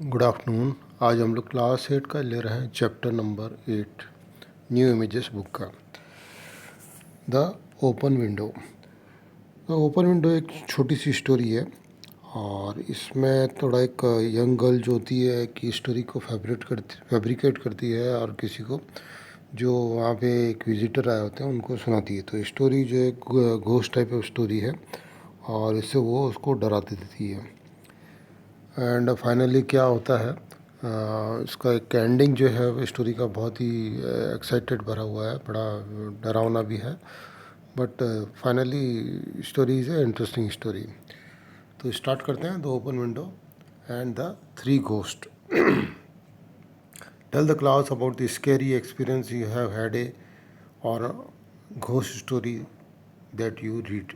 Good afternoon. आज हम लोग क्लास 8 का ले रहे हैं chapter number 8 new images book का the open window. The open window एक छोटी सी स्टोरी है और इसमें थोड़ा एक यंग गर्ल जो होती है कि स्टोरी को फैब्रिकेट करती है और किसी को जो वहाँ पे एक विजिटर आए होते हैं उनको सुनाती है। तो स्टोरी जो एक घोस्ट टाइप ऑफ स्टोरी है और इससे वो उसको डराती देती है। एंड फाइनली क्या होता है, इसका एक एंडिंग जो है स्टोरी का बहुत ही एक्साइटेड भरा हुआ है, बड़ा डरावना भी है, but finally story is a interesting story. तो स्टार्ट करते हैं the open window and the three ghost. Tell the class about the scary experience you have had a और ghost story that you read.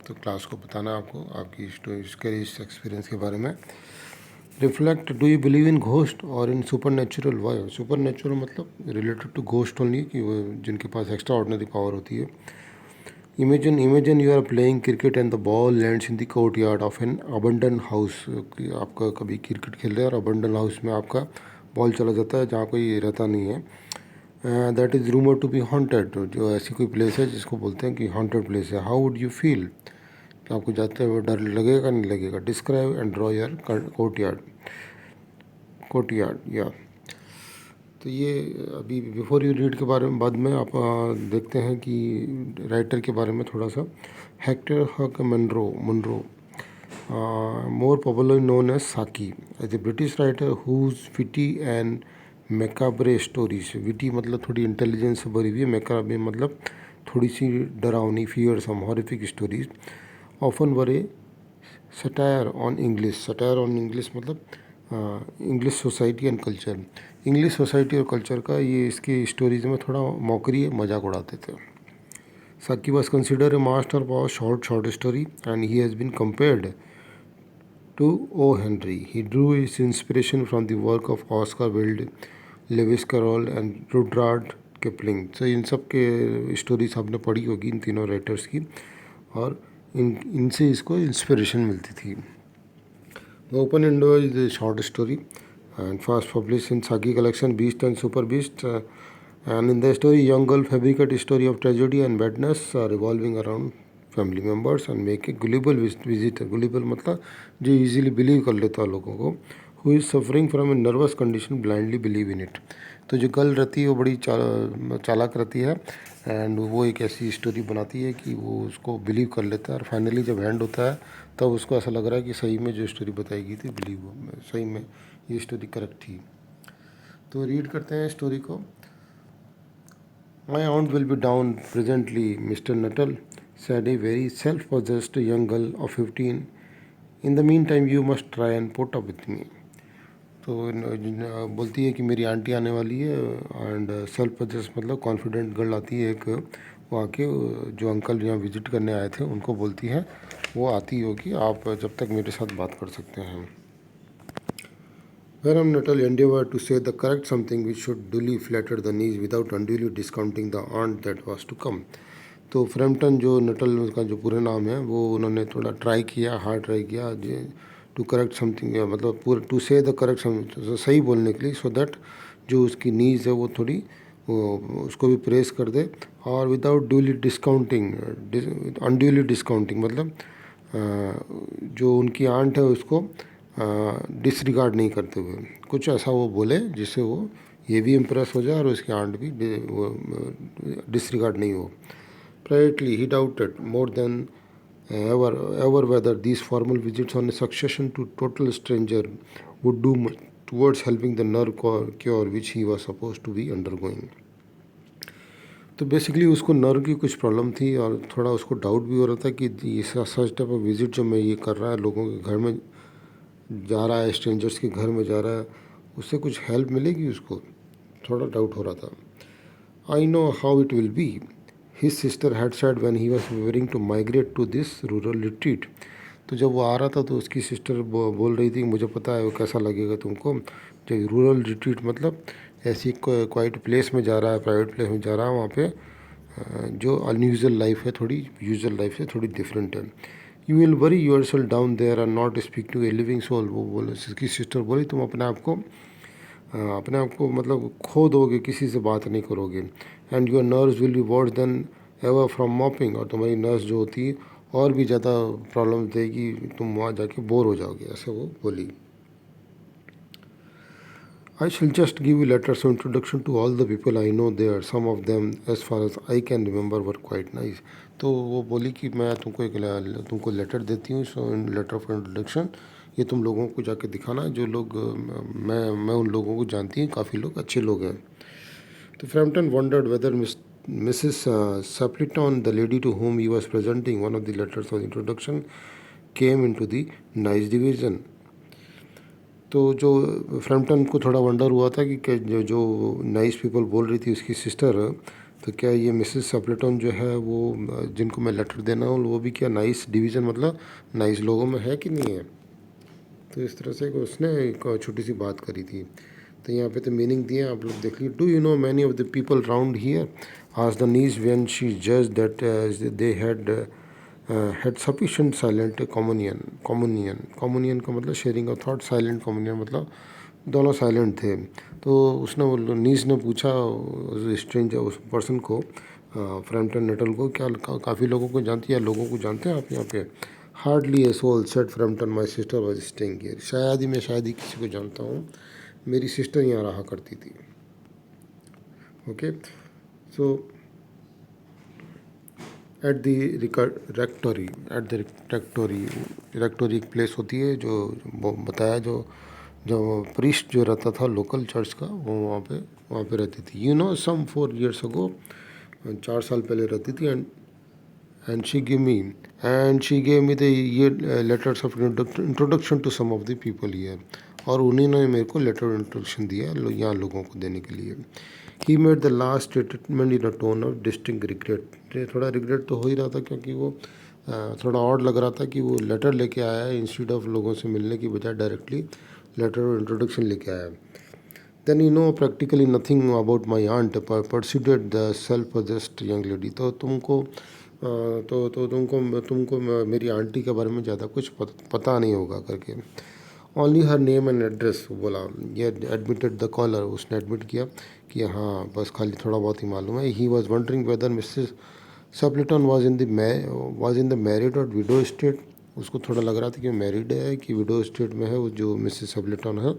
तो class को बताना है आपको आपकी स्कैरी एक्सपीरियंस के बारे में। Reflect, do you believe in ghost और in supernatural? Why supernatural मतलब रिलेटेड टू घोस्ट ओनली, कि वो जिनके पास एक्स्ट्रा ऑर्डिनरी पावर होती है। Imagine you are playing cricket and the ball lands in the courtyard of an abandon house. आपका कभी क्रिकेट खेल रहे हैं और अबंडन हाउस में आपका बॉल चला जाता है जहाँ कोई रहता नहीं है। That is rumour to be haunted. जो ऐसी कोई प्लेस है जिसको बोलते हैं कि हॉन्टेड प्लेस है। How would you feel? आपको जाते हुए डर लगेगा नहीं लगेगा? Describe and draw your courtyard या। तो ये अभी बिफोर यू रीड के बारे में बाद में आप देखते हैं कि राइटर के बारे में थोड़ा सा। Hector Hugh Munro, more popular known as Saki, as a British writer whose witty and macabre stories. Witty मतलब थोड़ी इंटेलिजेंस से भरी हुई, मैकाब्रे मतलब थोड़ी सी डरावनी, fearsome horrific stories. Often were satire on English. Satire on English मतलब English society and culture. English society और कल्चर का ये इसकी स्टोरीज में थोड़ा मौकरी मजाक उड़ाते थे। साकी was considered a master of short story and he has been compared to O. Henry. He drew his inspiration from the work of Oscar Wilde, Lewis Carroll and Rudyard Kipling. So इन सब के stories आपने पढ़ी होगी, इन तीनों writers की, और इनसे इसको इंस्पिरेशन मिलती थी। The Open Window is a short story and first published in Saki collection Beast and Super Beast. And in the story, young girl fabricates a story of tragedy and badness revolving around family members and make a gullible visitor. Gullible मतलब जो easily believe कर लेता है लोगों को, who is suffering from a nervous condition blindly believe in it. तो जो girl रहती है वो बड़ी चालाक रहती है एंड वो एक ऐसी स्टोरी बनाती है कि वो उसको बिलीव कर लेता है और फाइनली जब एंड होता है तब उसको ऐसा लग रहा है कि सही में जो स्टोरी बताई गई थी सही में ये स्टोरी करेक्ट थी। तो रीड करते हैं स्टोरी को। माई aunt will be down presently, Mr. Nuttall said a very self-possessed young girl of 15. In the meantime, you must try and put up with me. तो बोलती है कि मेरी आंटी आने वाली है एंड सेल्फ पोजेस मतलब कॉन्फिडेंट गर्ल आती है एक, वो आके जो अंकल यहाँ विजिट करने आए थे उनको बोलती है वो आती होगी, आप जब तक मेरे साथ बात कर सकते हैं। Whereupon Nuttall endeavored to say the correct something which should duly flatter the knees without unduly discounting the aunt that was to come. तो फ्रैम्पटन जो नटल का जो पूरा नाम है वो उन्होंने थोड़ा ट्राई किया, हार्ड ट्राई किया टू करेक्ट समथिंग, मतलब पूरा टू से द करेक्ट समथिंग, सही बोलने के लिए, सो दैट जो उसकी नीज है वो थोड़ी उसको भी प्रेस कर दे और without duly discounting, unduly discounting मतलब जो उनकी आंट है उसको डिसरिगार्ड नहीं करते हुए कुछ ऐसा वो बोले जिससे वो ये भी इम्प्रेस हो जाए और उसकी आंट भी डिसरिगार्ड नहीं हो। Privately, he doubted more than ever whether these formal visits on a succession to total stranger would do much towards helping the nerve cure which he was supposed to be undergoing. तो basically उसको nerve की कुछ problem थी और थोड़ा उसको doubt भी हो रहा था कि ये सच टाइप ऑफ विजिट जो मैं ये कर रहा है, लोगों के घर में जा रहा है, स्ट्रेंजर्स के घर में जा रहा है, उससे कुछ हेल्प मिलेगी, उसको थोड़ा डाउट हो रहा था। I know how it will be, his sister had said when he was preparing to migrate to this rural retreat. तो जब वो आ रहा था तो उसकी सिस्टर बोल रही थी मुझे पता है वो कैसा लगेगा तुमको, जब रूरल रिट्रीट मतलब ऐसी क्वाइट प्लेस में जा रहा है, प्राइवेट प्लेस में जा रहा है, वहाँ पे जो अनयूजुअल लाइफ है, थोड़ी यूजुअल लाइफ से थोड़ी डिफरेंट है। You will worry yourself down there are not speak to a living soul. वो बोले, उसकी सिस्टर बोली, तुम अपने आप को मतलब खो दोगे, किसी से बात नहीं करोगे। And your nerves will be worse than ever from mopping, और तुम्हारी नर्व्स जो होती है और भी ज़्यादा प्रॉब्लम देगी, तुम वहाँ जाके बोर हो जाओगे, ऐसे वो बोली। I shall just give you letters of introduction to all the people I know there. Some of them, as far as I can remember, were quite nice. तो वो बोली कि मैं तुमको लेटर देती हूँ, सो लेटर ऑफ इंट्रोडक्शन, ये तुम लोगों को जाके दिखाना, जो लोग मैं उन लोगों को जानती हूँ, काफ़ी लोग अच्छे लोग हैं। तो Frampton wondered whether Mrs. Sapleton, the lady to whom he was presenting one of the letters of introduction, came into the nice division. तो जो फ्रैम्पटन को थोड़ा वंडर हुआ था कि जो नाइस पीपल बोल रही थी उसकी सिस्टर, तो क्या ये मिसेस सैपलेटन जो है वो, जिनको मैं लेटर देना हूँ, वो भी क्या नाइस डिवीज़न मतलब नाइस लोगों में है कि नहीं है। तो इस तरह से उसने एक छोटी सी बात करी थी। तो यहाँ पे तो मीनिंग दिए, आप लोग देख लीजिए। Do you know many of the people round here, आज द नीज व्हेन शी जज that they had sufficient silent communion का मतलब sharing of thought, silent communion मतलब दोनों साइलेंट थे। तो उसने वो नीज ने पूछा उस स्ट्रेंजर, उस पर्सन को, फ्रैम्पटन नेटल को, क्या काफ़ी लोगों को जानती है, लोगों को जानते हैं आप यहाँ पे। Hardly a soul said Frampton, my sister was staying here. शायद ही किसी को जानता हूँ, मेरी सिस्टर यहाँ रहा करती थी। ओके, सो एट द रेक्टोरी एक प्लेस होती है जो बताया, जो प्रीस्ट जो रहता था लोकल चर्च का, वो वहाँ पे रहती थी। You know some 4 years ago, 4 साल पहले रहती थी। And she gave me the letters of introduction to some of the people here, और उन्हीं ने मेरे को लेटर ऑफ इंट्रोडक्शन दिया यहाँ लोगों को देने के लिए। He made the last statement in a tone of distinct regret. थोड़ा रिग्रेट तो हो ही रहा था, क्योंकि वो थोड़ा ऑड लग रहा था कि वो लेटर लेके आया है इंस्टीट्यूट ऑफ लोगों से मिलने की बजाय डायरेक्टली लेटर ऑफ इंट्रोडक्शन लेके आया। Then you know practically nothing about my aunt, persuaded the self possessed young lady. तो तुमको मेरी आंटी के बारे में ज़्यादा कुछ पता नहीं होगा करके। Only her name and address, बोला। ये एडमिटेड द कॉलर, उसने एडमिट किया कि हाँ बस खाली थोड़ा बहुत ही मालूम है। He was wondering whether Mrs Sappleton was in the married or widow state. उसको थोड़ा लग रहा था कि मैरिड है कि विडो स्टेट में है वो जो मिसेस सैपलेटन है।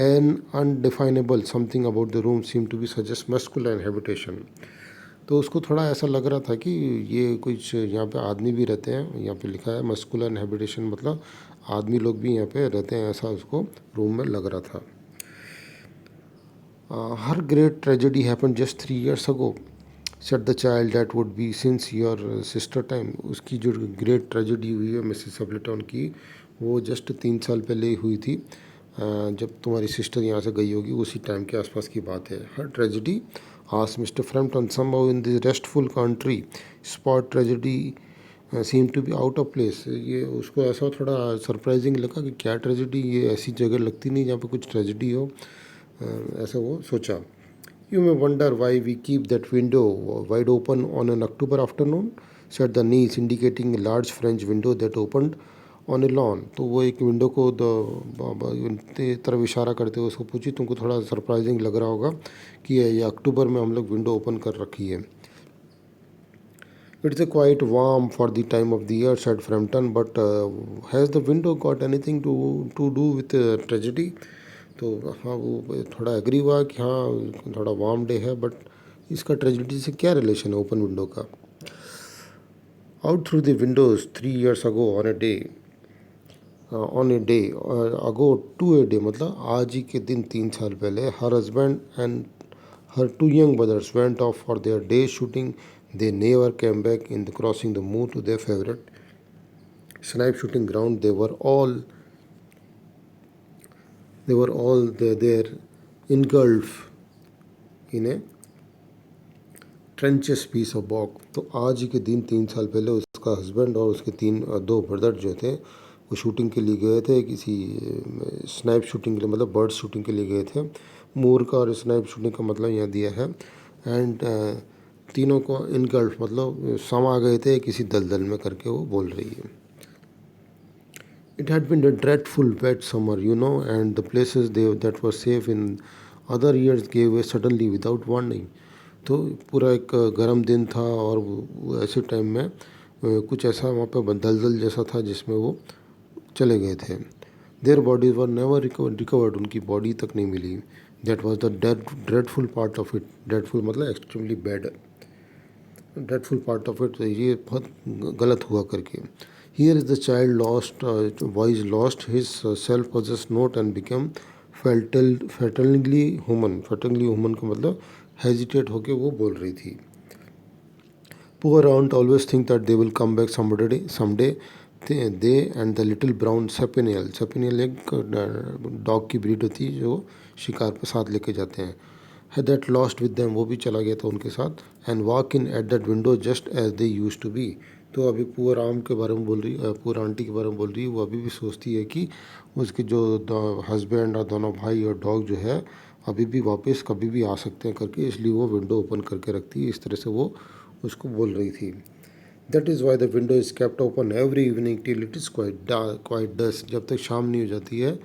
An undefinable something about the room seem to be suggest masculine habitation. तो उसको थोड़ा ऐसा लग रहा था कि ये कुछ यहाँ पे आदमी भी रहते हैं, यहाँ पे लिखा है मस्कुलिन हैबिटेशन मतलब आदमी लोग भी यहाँ पे रहते हैं, ऐसा उसको रूम में लग रहा था। Her great tragedy happen just 3 years ago, set the child that would be since your sister time. उसकी जो ग्रेट ट्रेजेडी हुई है मिसेस सैपलेटन की, वो जस्ट 3 साल पहले ही हुई थी, जब तुम्हारी सिस्टर यहाँ से गई होगी, उसी टाइम के आसपास की बात है। Her tragedy asked Mr Framton, somehow in this restful country spot tragedy seem to be out of place। ये उसको ऐसा थोड़ा सरप्राइजिंग लगा कि क्या ट्रेजेडी, ये ऐसी जगह लगती नहीं जहाँ पे कुछ ट्रेजेडी हो, ऐसा वो सोचा। You may wonder why we keep that window wide open on an October afternoon, said the niece, indicating a large French window that opened on a lawn। तो वो एक विंडो को तरफ इशारा करते हुए उसको पूछी, तुमको थोड़ा सरप्राइजिंग लग रहा होगा कि ये अक्टूबर में हम लोग विंडो ओपन कर रखी है। It's a quite warm for the time of the year, said Frampton, but has the window got anything to do with tragedy? तो हाँ वो थोड़ा एग्री हुआ कि हाँ थोड़ा वार्म डे है, बट इसका ट्रेजिडी से क्या रिलेशन है ओपन विंडो का। Out through the windows 3 years ago on a day ago to a day मतलब आज ही के दिन 3 साल पहले, her husband and her 2 young brothers went off for their day shooting. They never came back in the crossing the moor to their favorite snipe shooting ground. They were all there engulfed in a trenches piece of bog। तो आज ही के दिन 3 साल पहले उसका husband और उसके 2 ब्रदर जो थे वो शूटिंग के लिए गए थे, किसी स्नाइप शूटिंग के लिए मतलब बर्ड शूटिंग के लिए गए थे। मोर का और स्नाइप शूटिंग का मतलब यहाँ दिया है। एंड तीनों को इनगल्फ मतलब समा गए थे किसी दलदल में करके वो बोल रही है। It had been a dreadful wet summer, and the places that were safe in other years gave way suddenly without warning. तो पूरा एक गर्म दिन था और वो ऐसे टाइम में कुछ ऐसा वहाँ पे दलदल जैसा था जिसमें वो चले गए थे. Their bodies were never recovered, उनकी बॉडी तक नहीं मिली. That was the dreadful part of it. Dreadful मतलब extremely bad. Dreadful part of it, ये बहुत गलत हुआ करके. Here is the child lost, boys lost his self possessed note and become falteringly human. Falteringly human का मतलब hesitate होके वो बोल रही थी. Poor aunt always think that they will come back someday. They and the little brown Sapiniel. Sapiniel एक dog की breed होती है जो शिकार पे साथ लेके जाते हैं. Had that lost with them, वो भी चला गया था उनके साथ. And walk in at that window just as they used to be. तो अभी पुअर आम के बारे में बोल रही है, पुअर आंटी के बारे में बोल रही है. वो अभी भी सोचती है कि उसके जो हस्बैंड और दोनों भाई और डॉग जो है अभी भी वापस कभी भी आ सकते हैं करके, इसलिए वो विंडो ओपन करके रखती है. इस तरह से वो उसको बोल रही थी. That is why the window is kept open every evening till it is quite dust. जब तक शाम नहीं हो जाती है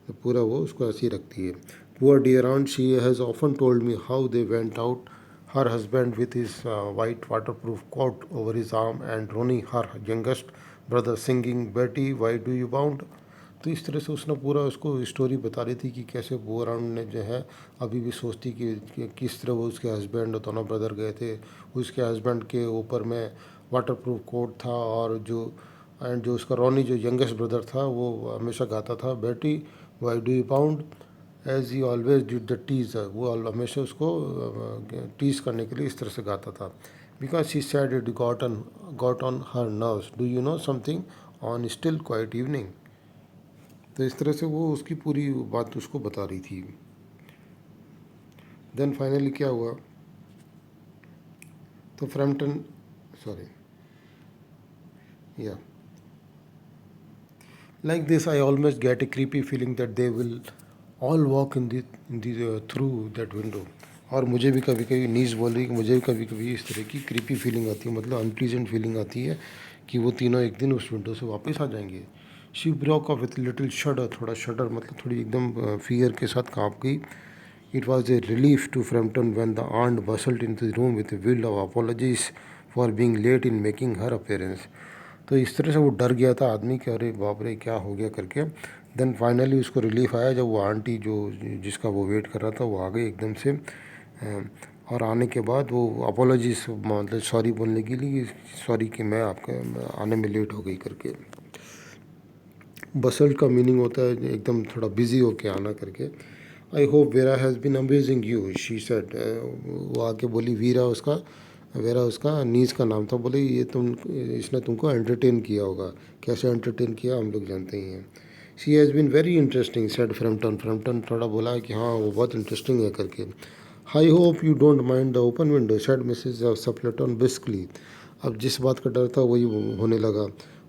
तो पूरा वो उसको ऐसे ही रखती है. Poor dear aunt, she has often told me how they went out, her husband with his white waterproof coat over his arm and Ronnie her youngest brother singing Bertie why do you bound. तो इस तरह से उसने पूरा उसको story बता रही थी कि कैसे पुअर आंट ने जो है अभी भी सोचती कि किस तरह वो उसके हस्बैंड और दोनों ब्रदर गए थे. उसके हस्बैंड के ऊपर में वाटर प्रूफ कोट था और जो उसका रोनी जो यंगेस्ट ब्रदर था वो हमेशा गाता था Bertie why do you bound as he always did the tease. वो हमेशा उसको टीज करने के लिए इस तरह से गाता था. Because she said it got on her nerves, do you know something on still quite evening. तो इस तरह से वो उसकी पूरी बात उसको बता रही थी. देन फाइनली क्या हुआ, तो Frampton yeah, like this I almost get a creepy feeling that they will all walk in the through that window. और मुझे भी कभी कभी नीज बोल रही कि मुझे भी कभी कभी इस तरह की क्रीपी फीलिंग आती है, मतलब अनप्लीजेंट फीलिंग आती है कि वो तीनों एक दिन उस विंडो से वापस आ जाएंगे. She broke of with little शडर, थोड़ा शडर मतलब थोड़ी एकदम फियर के साथ काँप गई. It was a relief to Frampton when the aunt bustled into the room with a whirl of apologies for being late in making her appearance. तो इस तरह से वो डर गया था आदमी कि अरे बाप रे क्या हो गया करके. देन फाइनली उसको रिलीफ आया जब वो आंटी जो जिसका वो वेट कर रहा था वो आ गई एकदम से. और आने के बाद वो अपोलॉजीज मतलब सॉरी बोलने के लिए, सॉरी कि मैं आपके आने में लेट हो गई करके. बसल्ट का मीनिंग होता है एकदम थोड़ा बिजी होके आना करके. I hope Vera has been amazing you, she said. वो आके बोली वेरा उसका नीज का नाम था. बोले ये इसने तुमको एंटरटेन किया होगा. कैसे एंटरटेन किया हम लोग जानते ही हैं. She has been very interesting said Frampton. Frampton थोड़ा बोला कि हाँ वो बहुत इंटरेस्टिंग है करके. I hope you don't mind the open window said Mrs Sappleton briskly. अब जिस बात का डर था वही होने लगा.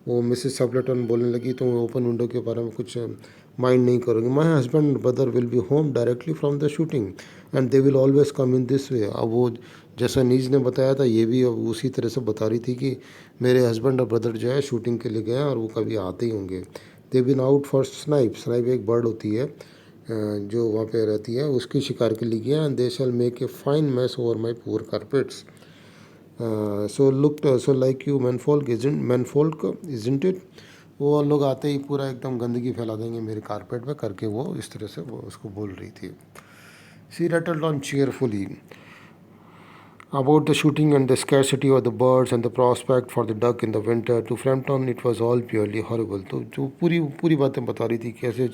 वो मिसेस सप्लेटन बोलने लगी तुम ओपन विंडो के बारे में कुछ माइंड नहीं करोगे. My husband brother will be home directly from the shooting and they will always come in this way. अब वो जैसा नीज ने बताया था ये भी अब उसी तरह से बता रही थी कि मेरे हस्बैंड और ब्रदर जो है शूटिंग के लिए गए हैं और वो कभी आते ही होंगे. They been out for snipe. Snipe एक बर्ड होती है जो वहाँ पे रहती है, उसकी शिकार के लिए गया. And they shall make a fine mess over my poor carpets. So look so like you menfolk isn't it. वो लोग आते ही पूरा एकदम गंदगी फैला देंगे मेरे कारपेट पे करके वो इस तरह से वो उसको बोल रही थी. She rattled on cheerfully about the shooting and the scarcity of the birds and the prospect for the duck in the winter. To Frampton it was all purely horrible. तो जो पूरी बातें बता रही थी कैसे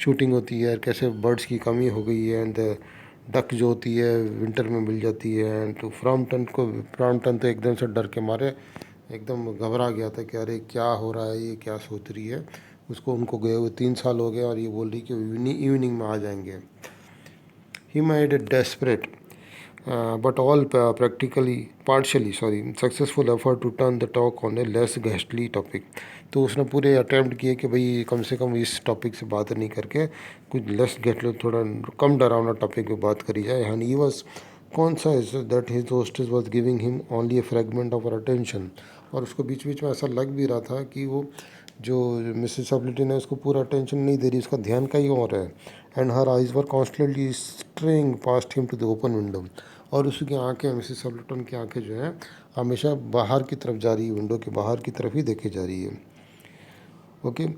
शूटिंग होती है, कैसे बर्ड्स की कमी हो गई है एंड डक जो होती है विंटर में मिल जाती है. एंड तो फ्रैम्पटन तो एकदम से डर के मारे एकदम घबरा गया था कि अरे क्या हो रहा है, ये क्या सोच रही है. उनको गए हुए 3 साल हो गए और ये बोल रही कि इवनिंग में आ जाएंगे. He made a desperate but all partially successful effort to turn the talk on a less ghastly topic. तो उसने पूरे अटैम्प्ट किए कि भाई कम से कम इस टॉपिक से बात नहीं करके कुछ लेस घाटली थोड़ा कम डरावना टॉपिक पे बात करी जाए. And he was conscious that his hostess was giving him only A fragment of attention. और उसको बीच बीच में ऐसा लग भी रहा था कि वो जो मिसेस सब्लिटी ने उसको पूरा अटेंशन नहीं दे रही, उसका ध्यान कहीं और है। And her eyes were constantly straying past him to the open window, और उसकी आंखें, मिसेस सब्लिटन की आंखें जो है हमेशा बाहर की तरफ जा रही है, विंडो के बाहर की तरफ ही देखे जा रही है। Okay,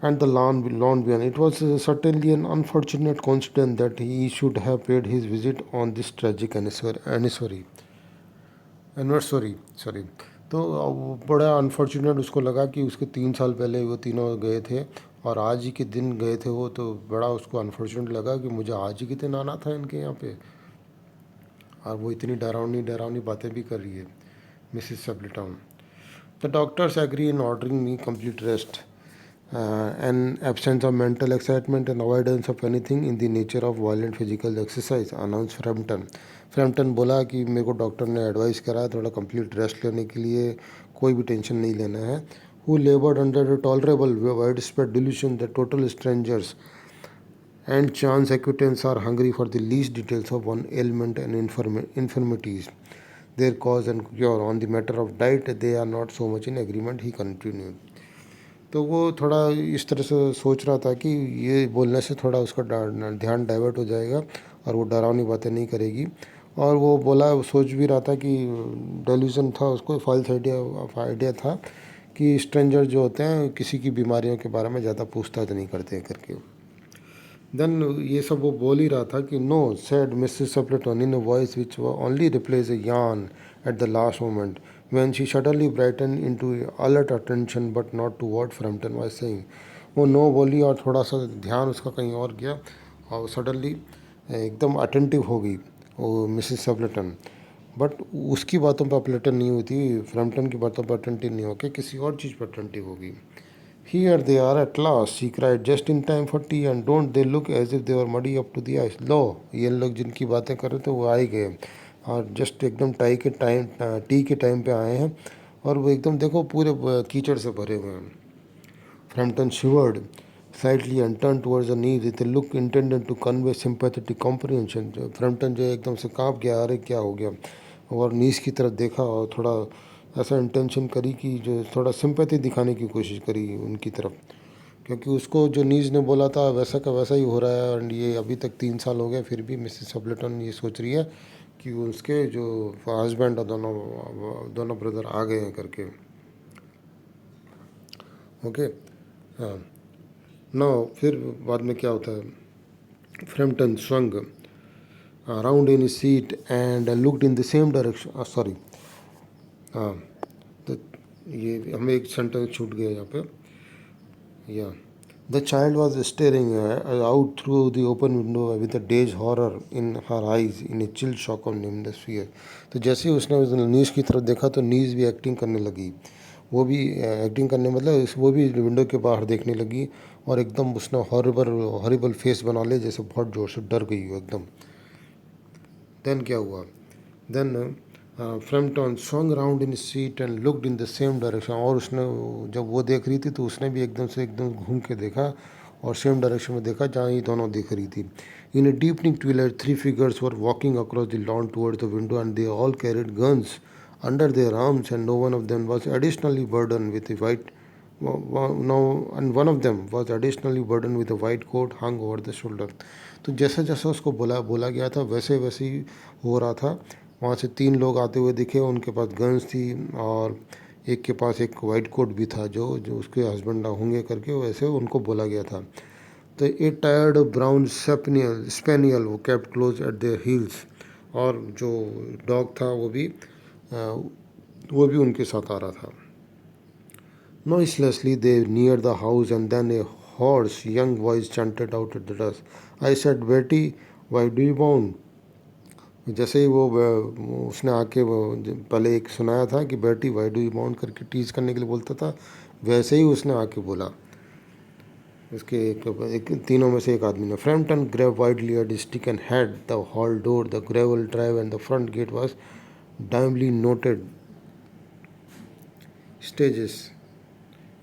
and the lawn beyond. It was certainly an unfortunate coincidence that he should have paid his visit on this tragic anniversary sorry। तो वो बड़ा अनफॉर्चुनेट उसको लगा कि उसके 3 साल पहले वो तीनों गए थे और आज ही के दिन गए थे वो, तो बड़ा उसको अनफॉर्चुनेट लगा कि मुझे आज ही के दिन आना था इनके यहाँ पे, और वो इतनी डरावनी डरावनी बातें भी कर रही है Mrs Sappleton. The doctors agree in ordering me complete rest an absence of mental excitement and avoidance of anything in the nature of violent physical exercise, announced Frampton. Frampton बोला कि मेरे को डॉक्टर ने एडवाइस करा है थोड़ा complete rest लेने के लिए, कोई भी टेंशन नहीं लेना है। who labored under a tolerable widespread delusion that total strangers and chance acquaintances are hungry for the least details of one ailment and infirmities, their cause and cure. On the matter of diet, they are not so much in agreement, he continued। तो वो थोड़ा इस तरह से सोच रहा था कि ये बोलने से थोड़ा उसका ध्यान डाइवर्ट हो जाएगा और वो डरावनी बातें नहीं करेगी। और वो बोला, वो सोच भी रहा था कि डेल्यूजन था उसको, फॉल्स आइडिया था कि स्ट्रेंजर जो होते हैं किसी की बीमारियों के बारे में ज़्यादा पूछताछ नहीं करते हैं करके। देन ये सब वो बोल ही रहा था कि no, said Mrs Sappleton in a voice which only replace a yawn at the last moment, when she suddenly brightened into alert attention but not to what Frampton was saying। वो no बोली और थोड़ा सा ध्यान उसका कहीं और गया और सडनली एकदम अटेंटिव हो गई वो मिसेस सप्लेटन, बट उसकी बातों पर अटेंटिव नहीं हुई थी, फ्रैम्पटन की बातों पर अटेंटिव नहीं होकर किसी और चीज़ पर अटेंटिव हो गई। Here they are at last, she cried, just in time for tea, and don't they look as if they were muddy up to the eyes। लो, ये लोग जिनकी बातें कर रहे थे वो आ ही गए और जस्ट एकदम टी के टाइम पे आए हैं, और वो एकदम देखो पूरे कीचड़ से भरे हुए हैं। Frampton shivered slightly and turned towards the knee with a look intended to convey sympathetic comprehension। Frampton जो एकदम से काँप गया, अरे क्या हो गया, और नीज की तरफ देखा और थोड़ा ऐसा इंटेंशन करी कि जो थोड़ा सिंपैथी दिखाने की कोशिश करी उनकी तरफ, क्योंकि उसको जो नीज ने बोला था वैसा का वैसा ही हो रहा है। एंड ये अभी तक 3 साल हो गए, फिर भी मिसेस सब्लेटन ये सोच रही है कि उसके जो हस्बैंड और दोनों दोनों ब्रदर आ गए हैं करके। ओके, हाँ। नो, फिर बाद में क्या होता है, Frampton swung around in his seat and looked in the same direction। Sorry, हाँ, तो ये हमें एक सेंटेंस छूट गया यहाँ पे। या the child was staring out through the open window with a daze horror in her eyes in a chilled shock of nameless fear. तो जैसे ही उसने उस नीज की तरफ देखा तो नीज भी एक्टिंग करने लगी, वो भी एक्टिंग करने मतलब वो भी विंडो के बाहर देखने लगी और एकदम उसने हॉरिबल फेस बना लिया जैसे बहुत ज़ोर से डर गई हो एकदम। देन क्या हुआ, then Frampton swung around in his seat and looked in the same direction। और उसने जब वो देख रही थी तो उसने भी एकदम घूम के देखा और सेम डायरेक्शन में देखा जहाँ ये दोनों देख रही थी। इन ए deepening twilight, 3 figures were walking across the lawn towards the window and they all carried guns under their arms and no one of them was additionally burdened with a white no, and one of them was additionally burdened with a white coat hung over the shoulder। तो जैसा जैसा उसको बोला गया था वैसे वैसे ही हो रहा था। वहाँ से 3 लोग आते हुए दिखे, उनके पास गन्स थी और एक के पास एक वाइट कोट भी था जो जो उसके हस्बैंड होंगे करके वैसे उनको बोला गया था। तो ए टायर्ड ब्राउन स्पेनियल वो kept close eight there heels, और जो डॉग था वो भी उनके साथ आ रहा था। Noiselessly they neared the house and then a hoarse young voice chanted out at the dusk, I said, Betty, why do you mourn? जैसे ही वो उसने आके वो पहले एक सुनाया था कि बेटी वाई डू यू माउंट करके टीज करने के लिए बोलता था, वैसे ही उसने आके बोला उसके एक तीनों में से एक आदमी ने। Frampton grabbed wildly at stick and hat the hall door the gravel drive and the front gate was dimly noted stages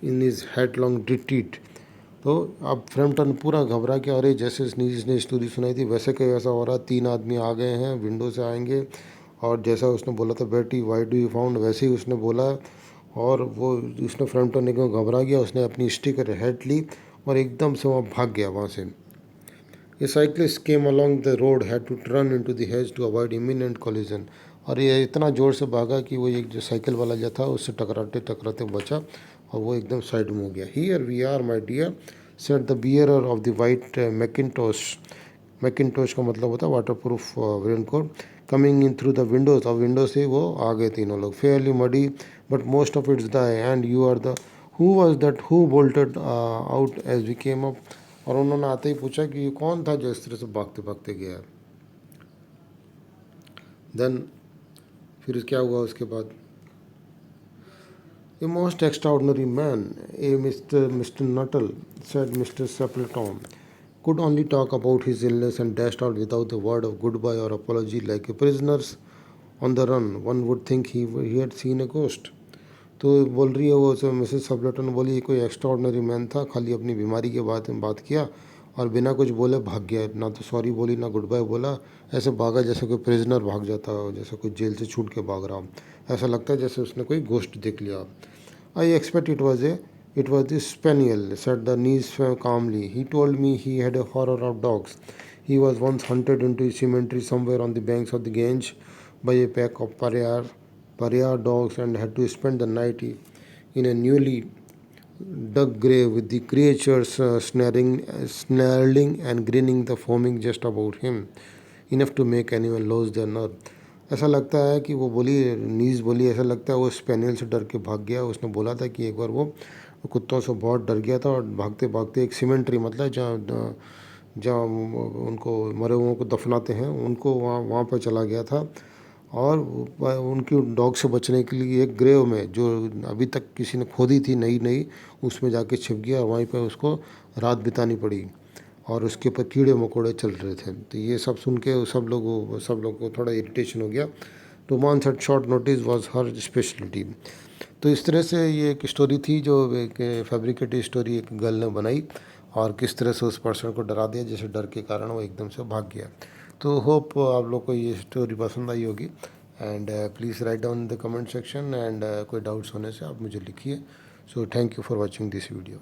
in his headlong retreat. तो अब फ्रैम्पटन पूरा घबरा के, अरे जैसे इसने स्टोरी सुनाई थी वैसे कि वैसा हो रहा, 3 आदमी आ गए हैं, विंडो से आएंगे, और जैसा उसने बोला था Bertie why do you found वैसे ही उसने बोला, और वो उसने फ्रंट होने को घबरा गया, उसने अपनी स्टिकर हेड ली और एकदम से वहाँ भाग गया वहाँ से। A cyclist came along the road, had to run into the hedge to avoid imminent collision. और ये इतना ज़ोर से भागा कि वो एक जो साइकिल वाला जो था उससे टकराते टकराते बचा और वो एकदम साइड में हो गया. Here we are, my dear, said the bearer of the white Macintosh. Macintosh का मतलब होता है water proof raincoat. Coming in through the windows, और विंडो से वो आ गए तीनों लोग. Fairly muddy, but most of it's dry, and you are the who was that who bolted out as we came up. और उन्होंने आते ही पूछा कि ये कौन था जो इस तरह से भागते भागते गया. देन फिर क्या हुआ उसके बाद. A most extraordinary man, a Mr Nuttel, said Mr Sappleton, could only talk about his illness and dashed out without a word of goodbye or apology like a prisoner on the run. One would think he had seen a ghost. तो बोल रही है वो जो Mrs सब्लेटन बोली, कोई extraordinary man था, खाली अपनी बीमारी के बात किया और बिना कुछ बोले भाग गया. ना तो सॉरी बोली ना गुड बाय बोला, ऐसे भागा जैसे कोई प्रिजनर भाग जाता हो, जैसे कोई जेल से छूट के भाग रहा हो. ऐसा लगता है जैसे उसने कोई गोश्त देख लिया. I expect it was the spaniel, said the knees calmly. He told me he had a horror of dogs. He was once hunted into a cemetery somewhere on the banks of the Gange by a pack of pariah dogs and had to spend the night in a newly dug grave with the creatures snarling and grinning, the foaming just about him, enough to make anyone lose their nerve. ऐसा लगता है कि वो बोली, नीज बोली, ऐसा लगता है वो स्पेनियल से डर के भाग गया. उसने बोला था कि एक बार वो कुत्तों से बहुत डर गया था और भागते भागते एक सीमेंट्री, मतलब जहाँ जहाँ उनको मरे हुओं को दफनाते हैं उनको वहाँ वहाँ पर चला गया था. और उनकी डॉग से बचने के लिए एक ग्रेव में जो अभी तक किसी ने खोदी थी नई नई, उसमें जाके छिप गया और वहीं पर उसको रात बितानी पड़ी और उसके ऊपर कीड़े मकोड़े चल रहे थे. तो ये सब सुन के सब लोगों को थोड़ा इरिटेशन हो गया. Romance at short notice was her speciality. तो इस तरह से ये एक स्टोरी थी जो एक फैब्रिकेटेड स्टोरी एक गर्ल ने बनाई और किस तरह से उस पर्सन को डरा दिया जैसे डर के कारण वो एकदम से भाग गया. तो होप आप लोग को ये स्टोरी पसंद आई होगी. And please write down in the comment section. And कोई डाउट्स होने से आप मुझे लिखिए. So thank you for watching this video.